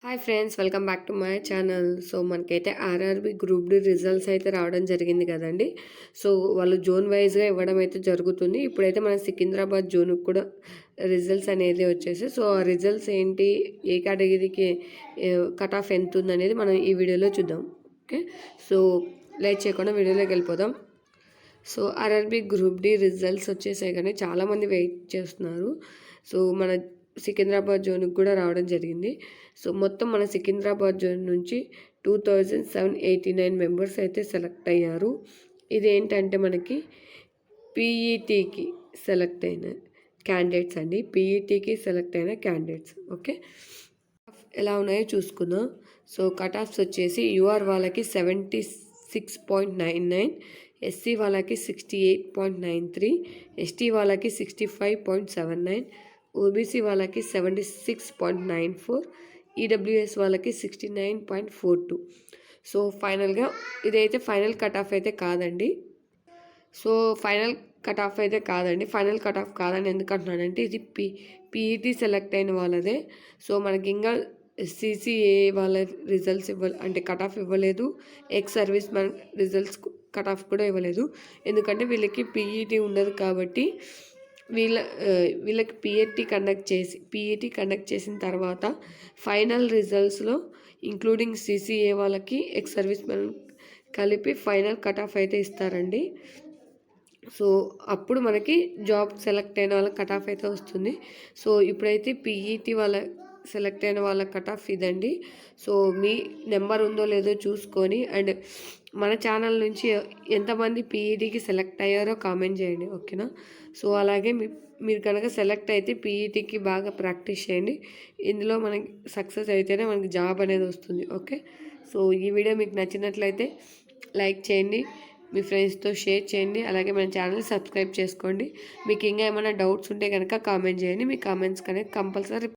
Hi friends, welcome back to my channel. So మనకైతే RRB group D results అయితే రావడం జరిగింది కదండి. సో వాళ్ళు జోన్ వైజ్గా ఇవ్వడం అయితే జరుగుతుంది. ఇప్పుడైతే మన సికింద్రాబాద్ జోన్కి కూడా రిజల్ట్స్ అనేది వచ్చేసి, సో ఆ రిజల్ట్స్ ఏంటి, ఏ కేటగిరీకి కట్ ఆఫ్ ఎంత ఉంది అనేది మనం ఈ వీడియోలో చూద్దాం. ఓకే, సో లేట్ చేయకుండా వీడియోలోకి వెళ్ళిపోదాం. So RRB group D results వచ్చేసాయి కానీ చాలామంది వెయిట్ చేస్తున్నారు. సో మన సికింద్రాబాద్ జోన్కి కూడా రావడం జరిగింది. సో మొత్తం మన సికింద్రాబాద్ జోన్ నుంచి 2789 మెంబర్స్ అయితే సెలెక్ట్ అయ్యారు. ఇదేంటంటే మనకి పీఈటీకి సెలెక్ట్ అయిన క్యాండిడేట్స్ అండి, పీఈటీకి సెలెక్ట్ అయిన క్యాండిడేట్స్. ఓకే, ఎలా ఉన్నాయో చూసుకుందాం. సో కట్ ఆఫ్స్ వచ్చేసి యూఆర్ వాళ్ళకి 76.99, ఎస్సీ వాళ్ళకి 68.93, ఎస్టీ వాళ్ళకి 65.79, ఓబీసీ వాళ్ళకి 76.94, ఈడబ్ల్యూఎస్ వాళ్ళకి 69.42. సో ఫైనల్గా ఇదైతే ఫైనల్ కట్ ఆఫ్ అయితే కాదండి. ఫైనల్ కట్ ఆఫ్ కాదని ఎందుకంటున్నానంటే ఇది పీఈటీ సెలెక్ట్ అయిన వాళ్ళదే. సో మనకి ఇంకా సిసిఏ వాళ్ళ రిజల్ట్స్ అంటే కట్ ఆఫ్ ఇవ్వలేదు. Ex service man results cut off కూడా ఇవ్వలేదు. ఎందుకంటే వీళ్ళకి పీఈటీ ఉండదు కాబట్టి వీళ్ళకి పీఈటీ కండక్ట్ చేసిన తర్వాత ఫైనల్ రిజల్ట్స్లో ఇంక్లూడింగ్ సిసిఏ వాళ్ళకి ఎక్స్ సర్వీస్ మ్యాన్ కలిపి ఫైనల్ కట్ ఆఫ్ అయితే ఇస్తారండి. సో అప్పుడు మనకి జాబ్ సెలెక్ట్ అయిన వాళ్ళకి కట్ ఆఫ్ అయితే వస్తుంది. సో ఇప్పుడైతే పీఈటీ వాళ్ళ సెలెక్ట్ అయిన వాళ్ళ కట్ ఆఫ్ ఇదండి. సో మీ నెంబర్ ఉందో లేదో చూసుకొని, అండ్ మన ఛానల్ నుంచి ఎంతమంది పీఈటీకి సెలెక్ట్ అయ్యారో కామెంట్ చేయండి. ఓకేనా? సో అలాగే మీరు కనుక సెలెక్ట్ అయితే పీఈటీకి బాగా ప్రాక్టీస్ చేయండి. ఇందులో మనకి సక్సెస్ అయితేనే మనకి జాబ్ అనేది వస్తుంది. ఓకే, సో ఈ వీడియో మీకు నచ్చినట్లయితే లైక్ చేయండి, మీ ఫ్రెండ్స్తో షేర్ చేయండి, అలాగే మన ఛానల్ సబ్స్క్రైబ్ చేసుకోండి. మీకు ఇంకా ఏమైనా డౌట్స్ ఉంటే కనుక కామెంట్ చేయండి. మీ కామెంట్స్ కనుక కంపల్సరీ